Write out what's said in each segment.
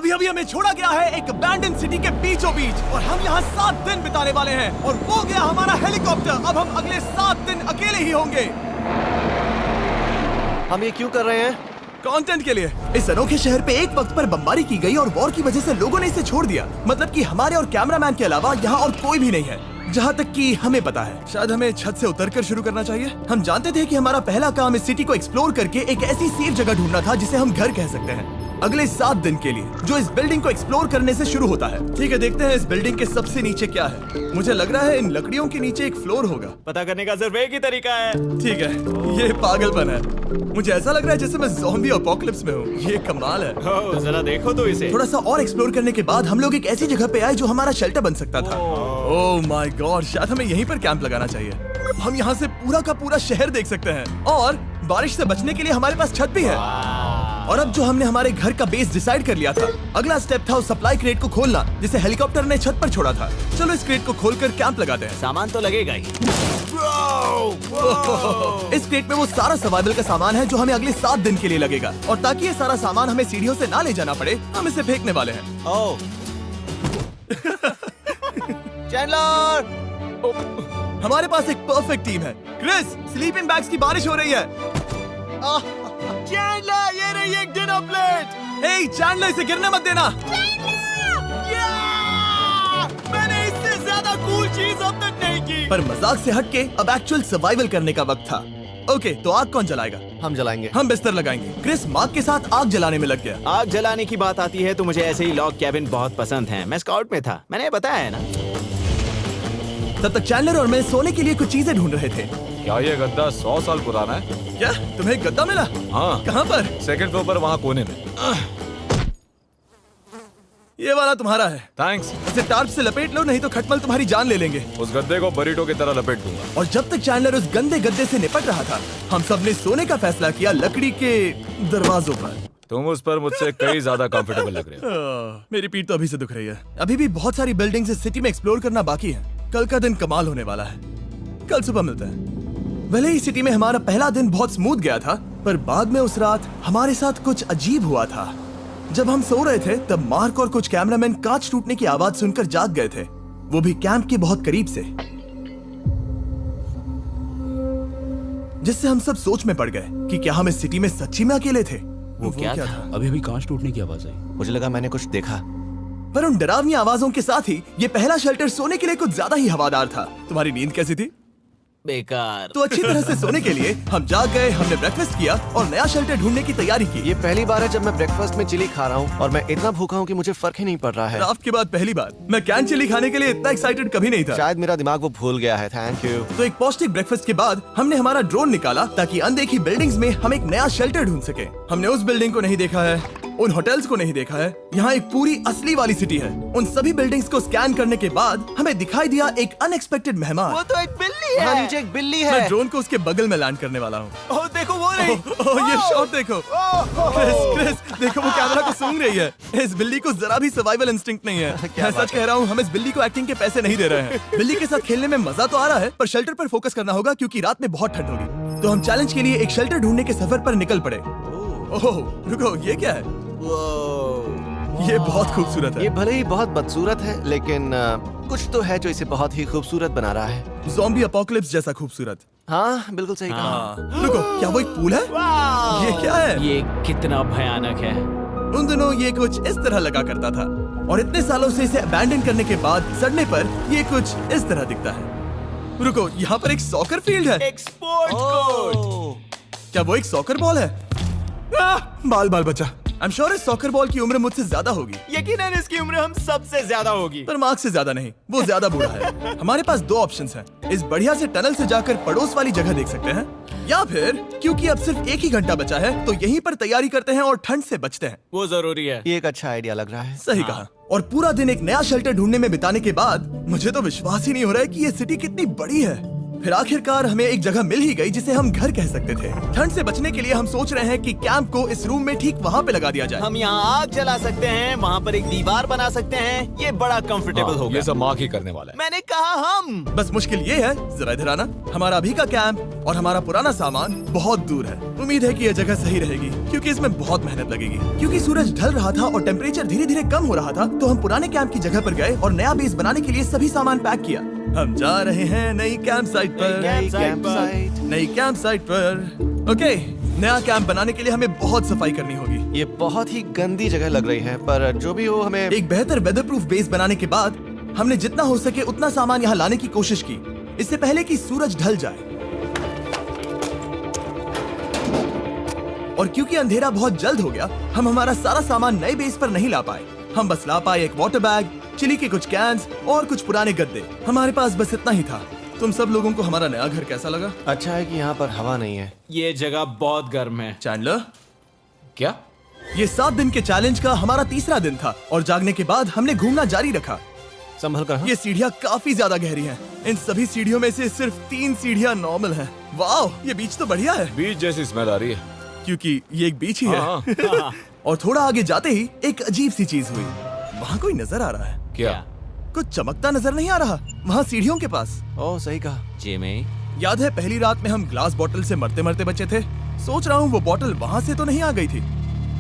अभी अभी हमें छोड़ा गया है एक अबैंडन सिटी के बीचों बीच और हम यहाँ 7 दिन बिताने वाले हैं और वो गया हमारा हेलीकॉप्टर। अब हम अगले 7 दिन अकेले ही होंगे। हम ये क्यों कर रहे हैं? कंटेंट के लिए। इस अनोखे शहर पे एक वक्त पर बमबारी की गई और वॉर की वजह से लोगों ने इसे छोड़ दिया। मतलब कि हमारे और कैमरामैन के अलावा यहाँ और कोई भी नहीं है, जहाँ तक कि हमें पता है। शायद हमें छत से उतरकर शुरू करना चाहिए। हम जानते थे कि हमारा पहला काम इस सिटी को एक्सप्लोर करके एक ऐसी सेफ जगह ढूंढना था जिसे हम घर कह सकते हैं, अगले 7 दिन के लिए, जो इस बिल्डिंग को एक्सप्लोर करने से शुरू होता है। ठीक है, देखते हैं इस बिल्डिंग के सबसे नीचे क्या है। मुझे लग रहा है इन लकड़ियों के नीचे एक फ्लोर होगा। पता करने का सिर्फ एक ही तरीका है। ठीक है, ये पागलपन है। मुझे ऐसा लग रहा है जैसे मैं ज़ॉम्बी अपोकलिप्स में हूँ। ये कमाल है। ओह, जरा देखो तो इसे। थोड़ा सा और एक्सप्लोर करने के बाद हम लोग एक ऐसी जगह पे आए जो हमारा शेल्टर बन सकता था। ओह माय गॉड, शायद हमें यहीं पर कैंप लगाना चाहिए। हम यहाँ से पूरा का पूरा शहर देख सकते हैं और बारिश से बचने के लिए हमारे पास छत भी है। और अब जो हमने हमारे घर का बेस डिसाइड कर लिया था, अगला स्टेप था उस सप्लाई क्रेट को खोलना जिसे हेलीकॉप्टर ने छत पर छोड़ा था। चलो इस क्रेट को खोलकर कैंप लगाते हैं। सामान तो लगेगा ही। इस क्रेट में वो सारा सर्वाइवल का सामान है जो हमें अगले 7 दिन के लिए लगेगा। और ताकि ये सारा सामान हमें सीढ़ियों से ना ले जाना पड़े, हम इसे फेंकने वाले हैं। ओह, चैंडलर! हमारे पास एक परफेक्ट टीम है। क्रिस, स्लीपिंग बैग्स की बारिश हो रही है। चैंडलर, ये रही एक डिनर प्लेट। हे चैंडलर, इसे गिरने मत देना। मैंने इससे ज्यादा कूल चीज अब तक नहीं की। पर मजाक से हटके अब एक्चुअल सर्वाइवल करने का वक्त था। ओके, तो आग कौन जलाएगा? हम जलाएंगे। हम बिस्तर लगाएंगे। क्रिस मार्क के साथ आग जलाने में लग गया। आग जलाने की बात आती है तो मुझे ऐसे ही लॉग कैबिन बहुत पसंद हैं। मैं स्काउट में था, मैंने बताया है ना। तब तक चैंडलर और मैं सोने के लिए कुछ चीजें ढूंढ रहे थे। क्या ये गद्दा 100 साल पुराना है? क्या तुम्हें गद्दा मिला? हाँ। कहाँ पर? सेकंड फ्लोर पर, वहाँ कोने में। ये वाला तुम्हारा है। थैंक्स। इसे टार्प से लपेट लो, नहीं तो खटमल तुम्हारी जान ले लेंगे। उस गद्दे को बरीटो की तरह लपेट दूंगा। और जब तक चैंडलर उस गंदे गद्दे से निपट रहा था, हम सब ने सोने का फैसला किया लकड़ी के दरवाजों पर। तुम उस पर मुझसे कई ज्यादा कंफर्टेबल लग रहे हो। मेरी पीठ तो अभी से दुख रही है। अभी भी बहुत सारी बिल्डिंग्स इस सिटी में एक्सप्लोर करना बाकी है। कल का दिन कमाल होने वाला है। कल सुबह मिलते हैं। भले ही सिटी में हमारा पहला दिन बहुत स्मूथ गया था, पर बाद में उस रात हमारे साथ कुछ अजीब हुआ था। जब हम सो रहे थे तब मार्क और कुछ कैमरामैन कांच टूटने की आवाज सुनकर जाग गए थे, वो भी कैंप के बहुत करीब से, जिससे हम सब सोच में पड़ गए कि क्या हम इस सिटी में सच्ची में अकेले थे। वो क्या था? अभी अभी कांच टूटने की आवाज आई। मुझे लगा मैंने कुछ देखा। पर उन डरावनी आवाजों के साथ ही ये पहला शेल्टर सोने के लिए कुछ ज्यादा ही हवादार था। तुम्हारी नींद कैसी थी? बेकार। तो अच्छी तरह से सोने के लिए हम जाग गए, हमने ब्रेकफास्ट किया और नया शेल्टर ढूंढने की तैयारी की। ये पहली बार है जब मैं ब्रेकफास्ट में चिली खा रहा हूँ और मैं इतना भूखा हूँ कि मुझे फर्क ही नहीं पड़ रहा है। रात के बाद पहली बार। मैं कैन चिली खाने के लिए इतना एक्साइटेड कभी नहीं था। शायद मेरा दिमाग वो भूल गया है। Thank you. तो एक पौष्टिक ब्रेकफास्ट के बाद हमने हमारा ड्रोन निकाला ताकि अनदेखी बिल्डिंग्स में हम एक नया शेल्टर ढूंढ सके। हमने उस बिल्डिंग को नहीं देखा है, उन होटल्स को नहीं देखा है। यहाँ एक पूरी असली वाली सिटी है। उन सभी बिल्डिंग्स को स्कैन करने के बाद हमें दिखाई दिया एक अनएक्सपेक्टेड मेहमान। वो तो एक बिल्ली वहाँ है। नीचे एक बिल्ली मैं है। ड्रोन को उसके बगल में लैंड करने वाला हूँ। ओह, देखो वो रही। ये शॉट देखो। क्रिस, देखो वो कैमरा को सूंघ रही है। इस बिल्ली को जरा भी सर्वाइवल इंस्टिंक्ट नहीं है। मैं सच कह रहा हूँ, हम इस बिल्ली को एक्टिंग के पैसे नहीं दे रहे हैं। बिल्ली के साथ खेलने में मजा तो आ रहा है, पर शेल्टर पर फोकस करना होगा क्योंकि रात में बहुत ठंड होगी। तो हम चैलेंज के लिए एक शेल्टर ढूंढने के सफर पर निकल पड़े। ओह रुको, ये क्या है? ये बहुत खूबसूरत ये है। भले ही बहुत बदसूरत है, लेकिन कुछ तो है जो इसे बहुत ही खूबसूरत बना रहा है। ज़ॉम्बी अपोकलिप्स जैसा खूबसूरत। हाँ, बिल्कुल सही कहा। हाँ। रुको, क्या वो एक पूल है? ये क्या है? ये कितना भयानक है। उन दिनों ये कुछ इस तरह लगा करता था और इतने सालों से इसे अबैंडन करने के बाद सड़ने पर ये कुछ इस तरह दिखता है। रुको, यहाँ पर एक सॉकर फील्ड है। एक स्पोर्ट्स कोर्ट। क्या वो एक सॉकर बॉल है? बाल बाल बचा। आई एम श्योर इस सॉकर बॉल की उम्र मुझसे ज्यादा होगी। यकीनन इसकी उम्र हम सबसे ज्यादा होगी। पर मार्क से ज्यादा नहीं, वो ज्यादा बूढ़ा है। हमारे पास 2 ऑप्शंस हैं। इस बढ़िया से टनल से जाकर पड़ोस वाली जगह देख सकते हैं, या फिर क्योंकि अब सिर्फ 1 ही घंटा बचा है तो यहीं पर तैयारी करते हैं और ठंड से बचते हैं। वो जरूरी है। ये एक अच्छा आइडिया लग रहा है। सही कहा। और पूरा दिन एक नया शेल्टर ढूंढने में बिताने के बाद मुझे तो विश्वास ही नहीं हो रहा है कि ये सिटी कितनी बड़ी है। फिर आखिरकार हमें एक जगह मिल ही गई जिसे हम घर कह सकते थे। ठंड से बचने के लिए हम सोच रहे हैं कि कैंप को इस रूम में ठीक वहाँ पे लगा दिया जाए। हम यहाँ आग जला सकते हैं, वहाँ पर एक दीवार बना सकते हैं। ये बड़ा कंफर्टेबल हाँ, होगा। ये सब मार्क ही करने वाला है। मैंने कहा हम। बस मुश्किल ये है, जरा इधर आना, हमारा अभी का कैंप और हमारा पुराना सामान बहुत दूर है। उम्मीद है कि यह जगह सही रहेगी क्योंकि इसमें बहुत मेहनत लगेगी। क्योंकि सूरज ढल रहा था और टेम्परेचर धीरे धीरे कम हो रहा था, तो हम पुराने कैंप की जगह पर गए और नया बेस बनाने के लिए सभी सामान पैक किया। हम जा रहे हैं नई कैंप साइट पर। नई कैंप साइट पर। ओके, नया कैंप बनाने के लिए हमें बहुत सफाई करनी होगी। ये बहुत ही गंदी जगह लग रही है, पर जो भी हो हमें एक बेहतर वेदरप्रूफ बेस बनाने के बाद हमने जितना हो सके उतना सामान यहाँ लाने की कोशिश की, इससे पहले कि सूरज ढल जाए। और क्योंकि अंधेरा बहुत जल्द हो गया, हम हमारा सारा सामान नए बेस पर नहीं ला पाए। हम बस ला पाए एक वाटर बैग, चिली के कुछ कैंस और कुछ पुराने गद्दे। हमारे पास बस इतना ही था। तुम सब लोगों को हमारा नया घर कैसा लगा? अच्छा है कि यहाँ पर हवा नहीं है। ये जगह बहुत गर्म है। चैंडलर, क्या? ये 7 दिन के चैलेंज का हमारा तीसरा दिन था और जागने के बाद हमने घूमना जारी रखा। संभल कर। हाँ? ये सीढ़ियाँ काफी ज्यादा गहरी हैं। इन सभी सीढ़ियों में से सिर्फ 3 सीढ़ियाँ नॉर्मल हैं। वाह, ये बीच तो बढ़िया है बीच जैसी स्मेल आ रही है। क्योंकि ये एक बीच ही हाँ। है। और थोड़ा आगे जाते ही एक अजीब सी चीज हुई। वहाँ कोई नजर आ रहा है। क्या? कुछ चमकता नजर नहीं आ रहा वहाँ सीढ़ियों के पास। ओह, सही कहा। जिमी, याद है पहली रात में हम ग्लास बोतल से मरते मरते बचे थे? सोच रहा हूँ वो बोतल वहाँ से तो नहीं आ गई थी।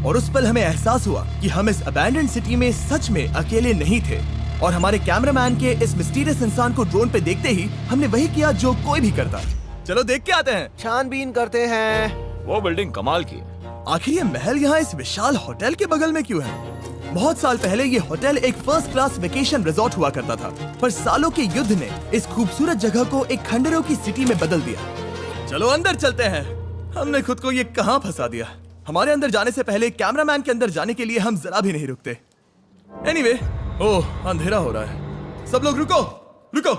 और उस पल हमें एहसास हुआ कि हम इस अबैंडन्ड सिटी में सच में अकेले नहीं थे। और हमारे कैमरामैन के इस मिस्टीरियस इंसान को ड्रोन पे देखते ही हमने वही किया जो कोई भी करता। चलो देख के आते हैं। छानबीन करते हैं। वो बिल्डिंग कमाल की है। आखिर ये महल यहाँ इस विशाल होटल के बगल में क्यों है? बहुत साल पहले ये होटल एक फर्स्ट क्लास वेकेशन रिजॉर्ट हुआ करता था, पर सालों के युद्ध ने इस खूबसूरत जगह को एक खंडरों की सिटी में बदल दिया। चलो अंदर चलते हैं। हमने खुद को ये कहाँ फंसा दिया। हमारे अंदर जाने से पहले कैमरामैन के अंदर जाने के लिए हम जरा भी नहीं रुकते। एनीवे, ओह अंधेरा हो रहा है। सब लोग रुको, रुको।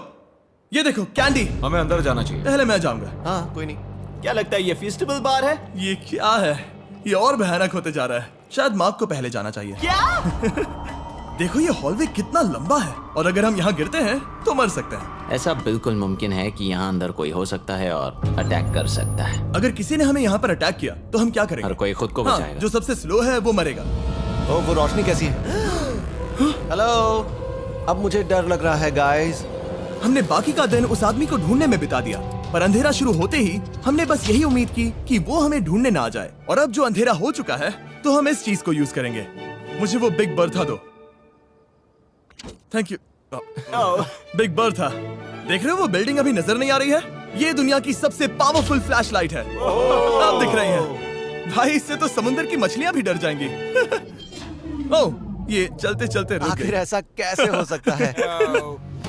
ये देखो कैंडी। हमें अंदर जाना चाहिए। पहले मैं जाऊंगा। हाँ, कोई नहीं। क्या लगता है ये फेस्टिवल बार है? ये क्या है? ये और भयानक होते जा रहा है। शायद मार्क को पहले जाना चाहिए। क्या? देखो ये हॉलवे कितना लंबा है और अगर हम यहाँ गिरते हैं तो मर सकते हैं। ऐसा बिल्कुल मुमकिन है कि यहाँ अंदर कोई हो सकता है और अटैक कर सकता है। अगर किसी ने हमें यहाँ पर अटैक किया तो हम क्या करेंगे? हर कोई खुद को हाँ, बचाएगा। जो सबसे स्लो है वो मरेगा। ओह, वो रोशनी कैसी है? हेलो, अब मुझे डर लग रहा है गाइस। हमने बाकी का दिन उस आदमी को ढूंढने में बिता दिया, पर अंधेरा शुरू होते ही हमने बस यही उम्मीद की कि वो हमें ढूंढने ना आ जाए। और अब जो अंधेरा हो चुका है तो हम इस चीज को यूज करेंगे। मुझे वो बिग बर्था दो। Thank you. बिग बर्था, देख रहे हो वो बिल्डिंग अभी नजर नहीं आ रही है? ये दुनिया की सबसे पावरफुल फ्लैशलाइट है। अब दिख रही है। भाई इससे तो समुद्र की मछलियां भी डर जाएंगी। ओह, ये चलते चलते रुक आखिर गई। ऐसा कैसे हो सकता है?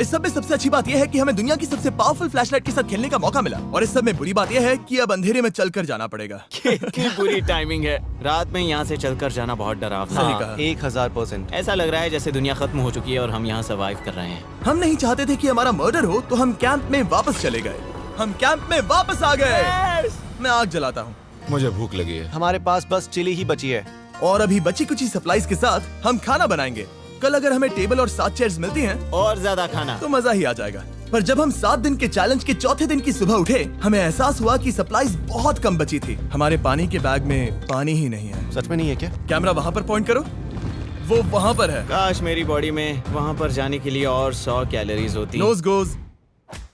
इस सब में सबसे अच्छी बात यह है कि हमें दुनिया की सबसे पावरफुल फ्लैशलाइट के साथ खेलने का मौका मिला। और इस सब में बुरी बात यह है कि अब अंधेरे में चलकर जाना पड़ेगा। कितनी बुरी टाइमिंग है। रात में यहाँ से चलकर जाना बहुत डरावना सही है। कहा। 1000%। ऐसा लग रहा है जैसे दुनिया खत्म हो चुकी है और हम यहाँ सर्वाइव कर रहे हैं। हम नहीं चाहते थे कि हमारा मर्डर हो, तो हम कैंप में वापस चले गए। हम कैंप में वापस आ गए। मैं आग जलाता हूँ मुझे भूख लगी है। हमारे पास बस चिली ही बची है। और अभी बची कुछ सप्लाईज के साथ हम खाना बनाएंगे। कल अगर हमें टेबल और 7 चेयर्स मिलती हैं और ज्यादा खाना तो मजा ही आ जाएगा। पर जब हम 7 दिन के चैलेंज के चौथे दिन की सुबह उठे, हमें एहसास हुआ कि सप्लाईज बहुत कम बची थी। हमारे पानी के बैग में पानी ही नहीं है। सच में नहीं है क्या? कैमरा वहाँ पर पॉइंट करो, वो वहाँ पर है। काश मेरी बॉडी में वहाँ पर जाने के लिए और 100 कैलोरीज होती। नोज गोज।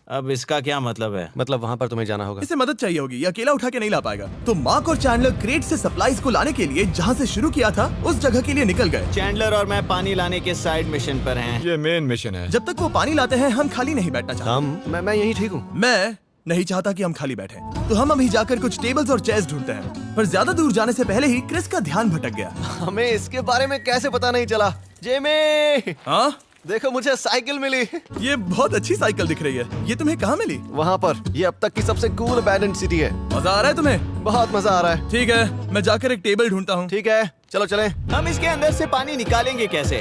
अब इसका क्या मतलब है? मतलब वहाँ पर तुम्हें जाना होगा। इसे मदद चाहिए होगी, ये अकेला उठा के नहीं ला पाएगा। तो मार्क और चैंडलर क्रेट से सप्लाईज को लाने के लिए जहाँ से शुरू किया था उस जगह के लिए निकल गए। चैंडलर और मैं पानी लाने के साइड मिशन पर हैं। ये मेन मिशन है। जब तक वो पानी लाते हैं हम खाली नहीं बैठना चाहते। मैं यही ठीक हूँ। मैं नहीं चाहता कि हम खाली बैठे, तो हम अभी जाकर कुछ टेबल्स और चेयर्स ढूंढते हैं। पर ज्यादा दूर जाने से पहले ही क्रिस का ध्यान भटक गया। हमें इसके बारे में कैसे पता नहीं चला? जेमी, हाँ, देखो मुझे साइकिल मिली। ये बहुत अच्छी साइकिल दिख रही है। ये तुम्हें कहाँ मिली? वहाँ पर। ये अब तक की सबसे कूल अबैंडन्ड सिटी है। मजा आ रहा है तुम्हें? बहुत मजा आ रहा है। ठीक है, मैं जाकर एक टेबल ढूंढता हूँ। ठीक है, चलो चलें। हम इसके अंदर से पानी निकालेंगे कैसे?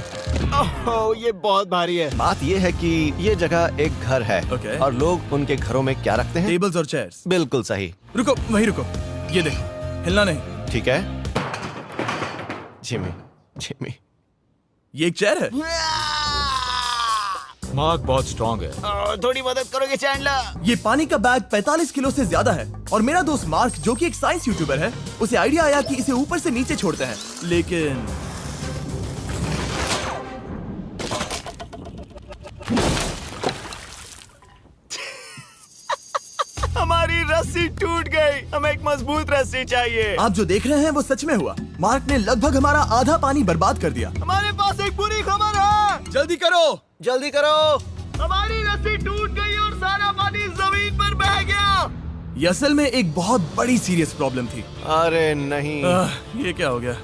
ओह, ये बहुत भारी है। बात ये है कि ये जगह एक घर है। Okay. और लोग उनके घरों में क्या रखते हैं? टेबल्स और चेयर्स। बिल्कुल सही। रुको, वहीं रुको। ये देखो, हिलना नहीं। ठीक है। Jimmy, Jimmy. ये एक चेयर है। मार्क बहुत स्ट्रांग है। थोड़ी मदद करोगे चैंडलर? ये पानी का बैग 45 किलो से ज्यादा है और मेरा दोस्त मार्क जो कि एक साइंस यूट्यूबर है, उसे आइडिया आया कि इसे ऊपर से नीचे छोड़ते हैं, लेकिन हमारी रस्सी टूट गई। हमें एक मजबूत रस्सी चाहिए। आप जो देख रहे हैं वो सच में हुआ। मार्क ने लगभग हमारा आधा पानी बर्बाद कर दिया। हमारे पास एक बुरी खबर है। जल्दी करो। जल्दी करो। हमारी रस्सी टूट गई और सारा पानी जमीन पर बह गया। ये असल में एक बहुत बड़ी सीरियस प्रॉब्लम थी। अरे नहीं। ये क्या हो गया?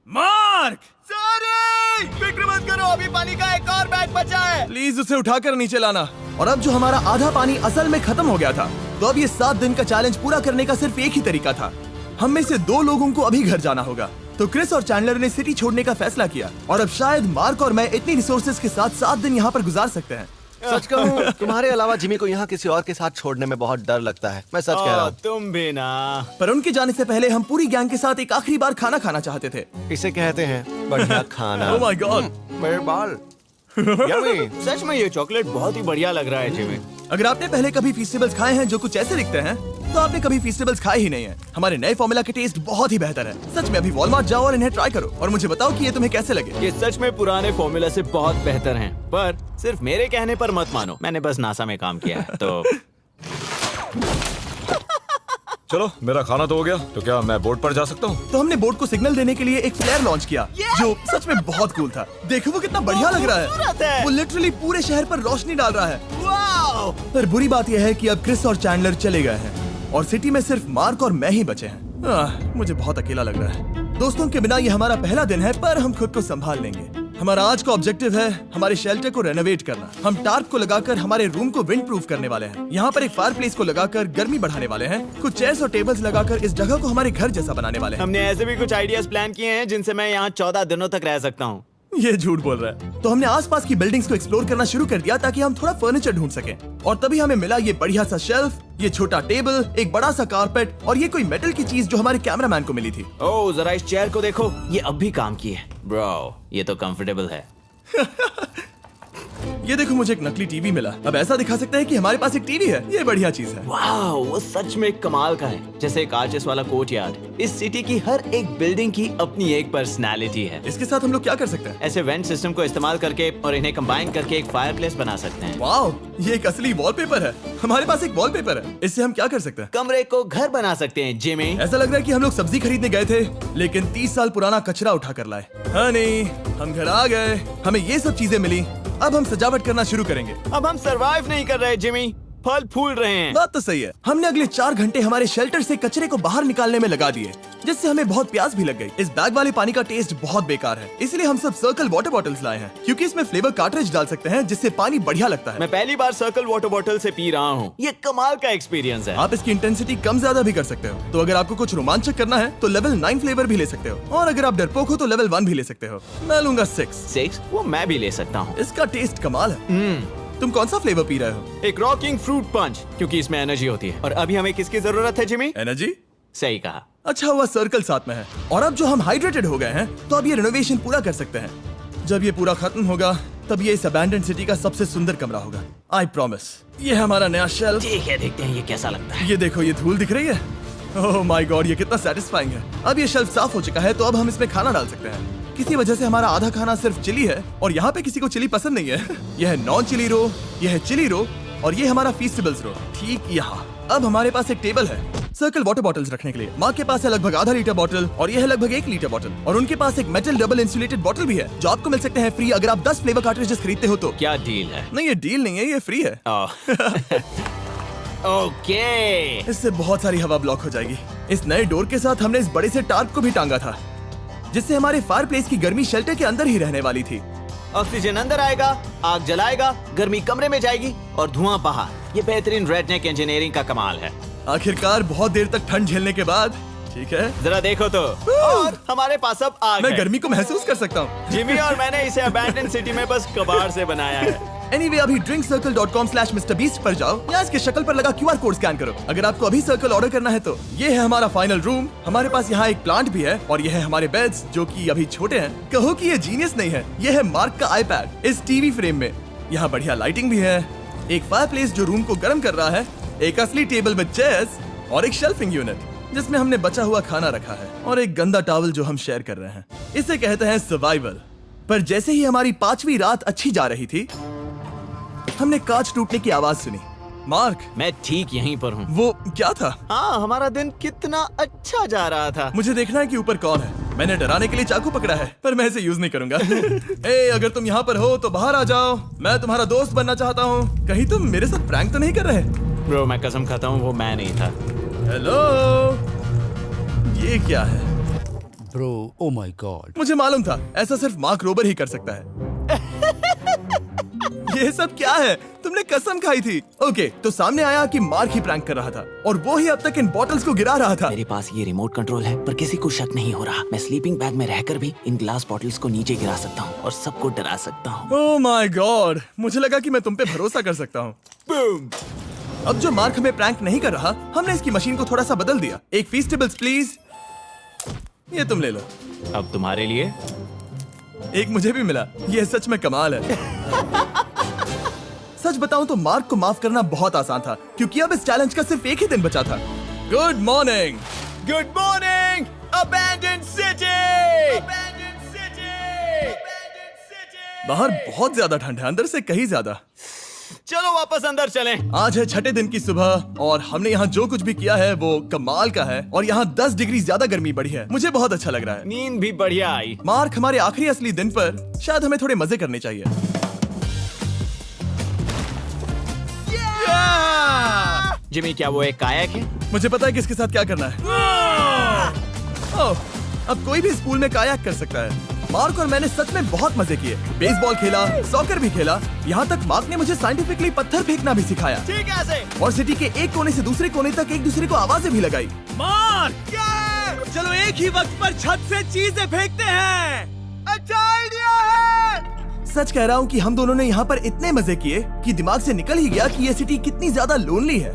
मार्क, सॉरी, फिक्र मत करो, अभी पानी का एक और बैग बचा है। प्लीज उसे उठाकर नीचे लाना। और अब जो हमारा आधा पानी असल में खत्म हो गया था, तो अब ये 7 दिन का चैलेंज पूरा करने का सिर्फ एक ही तरीका था। हम में से 2 लोगों को अभी घर जाना होगा। तो क्रिस और चैंडलर ने सिटी छोड़ने का फैसला किया और अब शायद मार्क और मैं इतनी रिसोर्सेज के साथ 7 दिन यहाँ पर गुजार सकते हैं। सच कहूँ, तुम्हारे अलावा जिमी को यहाँ किसी और के साथ छोड़ने में बहुत डर लगता है। मैं सच कह रहा हूँ। तुम भी ना। पर उनके जाने से पहले हम पूरी गैंग के साथ एक आखिरी बार खाना खाना चाहते थे। इसे कहते हैं बढ़िया खाना। ओह माय गॉड, मेरे बाल। यम्मी। सच में ये चॉकलेट बहुत ही बढ़िया लग रहा है जिमी। अगर आपने पहले कभी फीस्टेबल्स खाए हैं जो कुछ ऐसे दिखते हैं, तो आपने कभी फीस्टेबल्स खाए ही नहीं है। हमारे नए फॉर्मूला के टेस्ट बहुत ही बेहतर है। सच में अभी वॉलमार्ट जाओ और इन्हें ट्राई करो और मुझे बताओ कि ये तुम्हें कैसे लगे। ये सच में पुराने फॉर्मूला से बहुत बेहतर हैं, पर सिर्फ मेरे कहने पर मत मानो। मैंने बस नासा में काम किया है तो। चलो, मेरा खाना तो हो गया, तो क्या मैं बोट पर जा सकता हूँ? तो हमने बोट को सिग्नल देने के लिए एक फ्लेयर लॉन्च किया, जो सच में बहुत कूल था। देखो वो कितना बढ़िया लग रहा खूबसूरत है। है। वो लिटरली पूरे शहर पर रोशनी डाल रहा है। वाओ! पर बुरी बात यह है कि अब क्रिस और चैंडलर चले गए हैं और सिटी में सिर्फ मार्क और मैं ही बचे हैं। मुझे बहुत अकेला लग रहा है। दोस्तों के बिना ये हमारा पहला दिन है, पर हम खुद को संभाल लेंगे। हमारा आज का ऑब्जेक्टिव है हमारे शेल्टर को रेनोवेट करना। हम टार्प को लगाकर हमारे रूम को विंड प्रूफ करने वाले हैं। यहाँ पर एक फायर प्लेस को लगाकर गर्मी बढ़ाने वाले हैं। कुछ चेयर्स और टेबल्स लगाकर इस जगह को हमारे घर जैसा बनाने वाले हैं। हमने ऐसे भी कुछ आइडियाज प्लान किए हैं जिनसे मैं यहाँ 14 दिनों तक रह सकता हूँ। ये झूठ बोल रहा है। तो हमने आसपास की बिल्डिंग्स को एक्सप्लोर करना शुरू कर दिया ताकि हम थोड़ा फर्नीचर ढूंढ सकें। और तभी हमें मिला ये बढ़िया सा शेल्फ, ये छोटा टेबल, एक बड़ा सा कारपेट और ये कोई मेटल की चीज जो हमारे कैमरामैन को मिली थी। ओह, जरा इस चेयर को देखो, ये अब भी काम की है। ब्रो, ये तो कंफर्टेबल है। ये देखो, मुझे एक नकली टीवी मिला। अब ऐसा दिखा सकते हैं कि हमारे पास एक टीवी है। ये बढ़िया चीज है। वाओ, वो सच में कमाल का है। जैसे एक आर्चेस वाला कोर्टयार्ड। इस सिटी की हर एक बिल्डिंग की अपनी एक पर्सनालिटी है। इसके साथ हम लोग क्या कर सकते हैं? ऐसे वेंट सिस्टम को इस्तेमाल करके और इन्हें कंबाइन करके एक फायरप्लेस बना सकते हैं। वाओ, ये एक असली वॉलपेपर है। हमारे पास एक वॉलपेपर है। इससे हम क्या कर सकते हैं? कमरे को घर बना सकते हैं जिमी। ऐसा लग रहा है कि हम लोग सब्जी खरीदने गए थे, लेकिन 30 साल पुराना कचरा उठा कर लाए। हनी, हम घर आ गए। हमें ये सब चीजें मिली। अब हम सजावट करना शुरू करेंगे। अब हम सरवाइव नहीं कर रहे जिमी, फल फूल रहे हैं। बात तो सही है। हमने अगले 4 घंटे हमारे शेल्टर से कचरे को बाहर निकालने में लगा दिए, जिससे हमें बहुत प्यास भी लग गई। इस बैग वाले पानी का टेस्ट बहुत बेकार है, इसलिए हम सब सर्कल वाटर बॉटल्स लाए हैं, क्योंकि इसमें फ्लेवर कार्ट्रिज डाल सकते हैं, जिससे पानी बढ़िया लगता है। मैं पहली बार सर्कल वाटर बॉटल से पी रहा हूँ। ये कमाल का एक्सपीरियंस है। आप इसकी इंटेंसिटी कम ज्यादा भी कर सकते हो। तो अगर आपको कुछ रोमांचक करना है तो लेवल 9 फ्लेवर भी ले सकते हो, और अगर आप डरपोक हो तो लेवल 1 भी ले सकते हो। मैं लूंगा 6। वो मैं भी ले सकता हूँ। इसका टेस्ट कमाल है। तुम कौन सा फ्लेवर पी रहे हो? एक रॉकिंग फ्रूट पंच, क्योंकि इसमें एनर्जी होती है। और अभी हमें किसकी जरूरत है जिमी? एनर्जी? सही कहा। अच्छा हुआ सर्कल साथ में है। और अब जो हम हाइड्रेटेड हो गए हैं, तो अब ये रेनोवेशन पूरा कर सकते हैं। जब ये पूरा खत्म होगा, तब ये इस अबैंडन्ड सिटी का सबसे सुंदर कमरा होगा। I promise. ये है हमारा नया शेल्फ। ठीक है, देखते हैं ये कैसा लगता है। ये देखो, ये धूल दिख रही है। ओह माय गॉड, ये कितना सेटिस्फाइंग है। अब ये शेल्फ साफ हो चुका है, तो अब हम इसमें खाना डाल सकते हैं। किसी वजह से हमारा आधा खाना सिर्फ चिली है, और यहाँ पे किसी को चिली पसंद नहीं है। यह है नॉन चिली रो, यह है चिली रो, और ये हमारा फीस्टेबल्स रो, ठीक यहाँ। अब हमारे पास एक टेबल है सर्कल वाटर बॉटल्स रखने के लिए। माँ के पास है लगभग आधा लीटर बॉटल, और यह है लगभग 1 लीटर बॉटल। और उनके पास एक मेटल डबल इंसुलेटेड बॉटल भी है, जो आपको मिल सकते हैं फ्री अगर आप 10 फ्लेवर कार्ट्रिजेस खरीदते हो तो। क्या डील है? नहीं, ये डील नहीं है, ये फ्री है। ओके। इससे बहुत सारी हवा ब्लॉक हो जाएगी। इस नए डोर के साथ हमने इस बड़े से टार्प को भी टांगा था, जिससे हमारे फायर प्लेस की गर्मी शेल्टर के अंदर ही रहने वाली थी। ऑक्सीजन अंदर आएगा, आग जलाएगा, गर्मी कमरे में जाएगी और धुआं बाहर। ये बेहतरीन रेडनेक इंजीनियरिंग का कमाल है। आखिरकार बहुत देर तक ठंड झेलने के बाद, ठीक है, जरा देखो तो। और हमारे पास अब आग मैं है। गर्मी को महसूस कर सकता हूँ। जिमी और मैंने इसे अबैंडन सिटी में बस कबाड़ से बनाया है। Anyway, अभी drinkcircle.com/MrBeast पर जाओ या इसके शक्ल पर लगा QR कोड स्कैन करो। अगर आपको अभी सर्कल ऑर्डर करना है तो। ये है हमारा फाइनल रूम। हमारे पास यहाँ एक प्लांट भी है, और ये है हमारे बेड्स, जो कि अभी छोटे हैं। कहो कि ये जीनियस नहीं है, ये है मार्क का आईपैड इस टीवी फ्रेम में। यहाँ बढ़िया लाइटिंग भी है, एक फायरप्लेस जो रूम को गर्म कर रहा है, एक असली टेबल विद चेयर्स और एक शेल्फिंग यूनिट जिसमें हमने बचा हुआ खाना रखा है और एक गंदा टॉवल जो हम शेयर कर रहे हैं। इसे कहते हैं सर्वाइवल। पर जैसे ही हमारी 5वीं रात अच्छी जा रही थी, हमने कांच टूटने की आवाज सुनी। मार्क, मैं ठीक यहीं पर हूँ। वो क्या था? हाँ, हमारा दिन कितना अच्छा जा रहा था। मुझे देखना है कि ऊपर कौन है। मैंने डराने के लिए चाकू पकड़ा है, पर मैं इसे यूज नहीं करूंगा। ए, अगर तुम यहाँ पर हो तो बाहर आ जाओ, मैं तुम्हारा दोस्त बनना चाहता हूँ। कहीं तुम मेरे साथ प्रैंक तो नहीं कर रहे? ब्रो, मैं कसम खाता हूँ वो मैं नहीं था। हेलो, ये क्या है? Bro, oh my God. मुझे मालूम था ऐसा सिर्फ मार्क रोबर ही कर सकता है। ये सब क्या है? तुमने कसम खाई थी। ओके, तो सामने आया कि मार्क ही प्रैंक कर रहा था और वो ही अब तक इन बॉटल्स को गिरा रहा था। मेरे पास ये रिमोट कंट्रोल है, पर किसी को शक नहीं हो रहा। मैं स्लीपिंग बैग में रहकर भी इन ग्लास बॉटल्स को नीचे गिरा सकता हूँ और सबको डरा सकता हूँ। ओह माय गॉड, मुझे लगा कि मैं तुम पे भरोसा कर सकता हूँ। बूम! अब जो मार्क हमें प्रैंक नहीं कर रहा, हमने इसकी मशीन को थोड़ा सा बदल दिया। एक फीस्टेबल्स प्लीज। ये तुम ले लो। अब तुम्हारे लिए एक मुझे भी मिला। ये सच में कमाल है। सच बताऊं तो मार्क को माफ करना बहुत आसान था, क्योंकि अब इस चैलेंज का सिर्फ एक ही दिन बचा था। Good morning, good morning, abandoned city. बाहर बहुत ज्यादा ठंड है, अंदर से कहीं ज्यादा। चलो वापस अंदर चलें। आज है 6ठे दिन की सुबह और हमने यहाँ जो कुछ भी किया है वो कमाल का है और यहाँ 10 डिग्री ज्यादा गर्मी बढ़ी है। मुझे बहुत अच्छा लग रहा है। नींद भी बढ़िया आई। मार्क, हमारे आखिरी असली दिन पर शायद हमें थोड़े मजे करने चाहिए। जिमी, क्या वो एक कायाक है? मुझे पता है किसके साथ क्या करना है। ओह, अब कोई भी इस पूल में कायाक कर सकता है। मार्क और मैंने सच में बहुत मजे किए। बेसबॉल खेला, सॉकर भी खेला, यहाँ तक मार्क ने मुझे साइंटिफिकली पत्थर फेंकना भी सिखाया। ठीक है ऐसे। और सिटी के एक कोने से दूसरे कोने तक एक दूसरे को आवाजें भी लगाई। मार्क, चलो एक ही वक्त पर छत से चीजें फेंकते हैं। अच्छा आइडिया है। सच कह रहा हूँ कि हम दोनों ने यहाँ पर इतने मजे किए कि दिमाग से निकल ही गया कि ये सिटी कितनी ज्यादा लोनली है।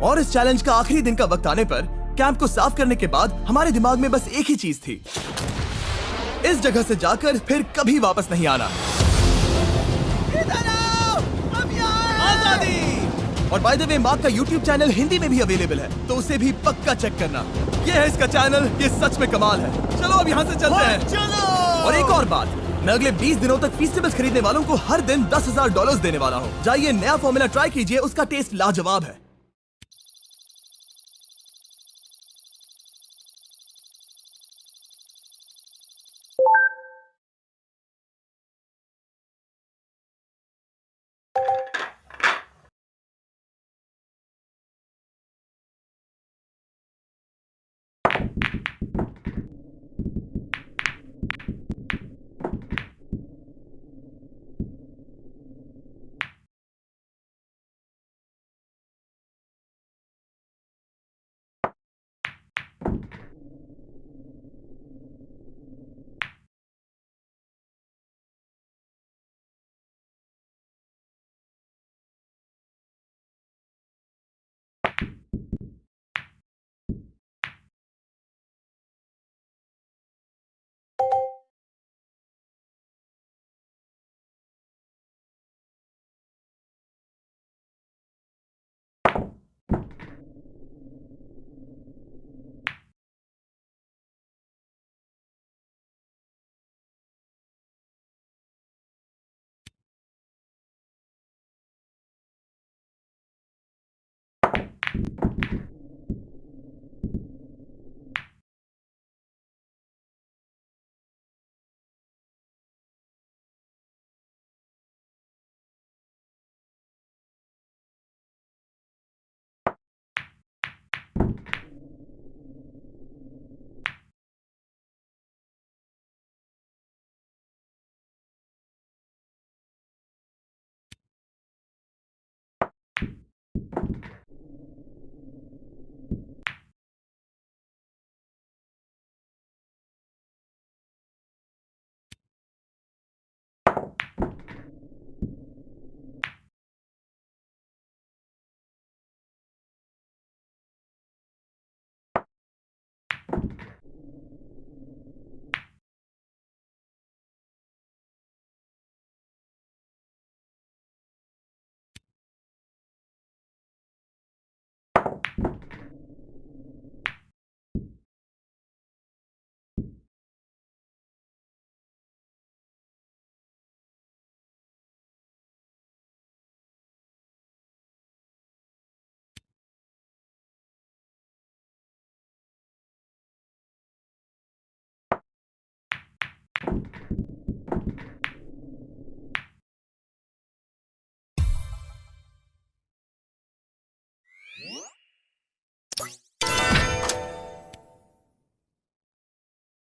और इस चैलेंज का आखिरी दिन का वक्त आने पर कैंप को साफ करने के बाद हमारे दिमाग में बस एक ही चीज थी, इस जगह से जाकर फिर कभी वापस नहीं आना। आजादी! और बाय द वे, मार्क का YouTube चैनल हिंदी में भी अवेलेबल है, तो उसे भी पक्का चेक करना। ये है इसका चैनल, ये सच में कमाल है। चलो अब यहाँ से चलते हैं। चलो। और एक और बात, मैं अगले 20 दिनों तक फीस्टेबल्स खरीदने वालों को हर दिन $10,000 देने वाला हूँ। जाइए नया फॉर्मूला ट्राई कीजिए, उसका टेस्ट लाजवाब है।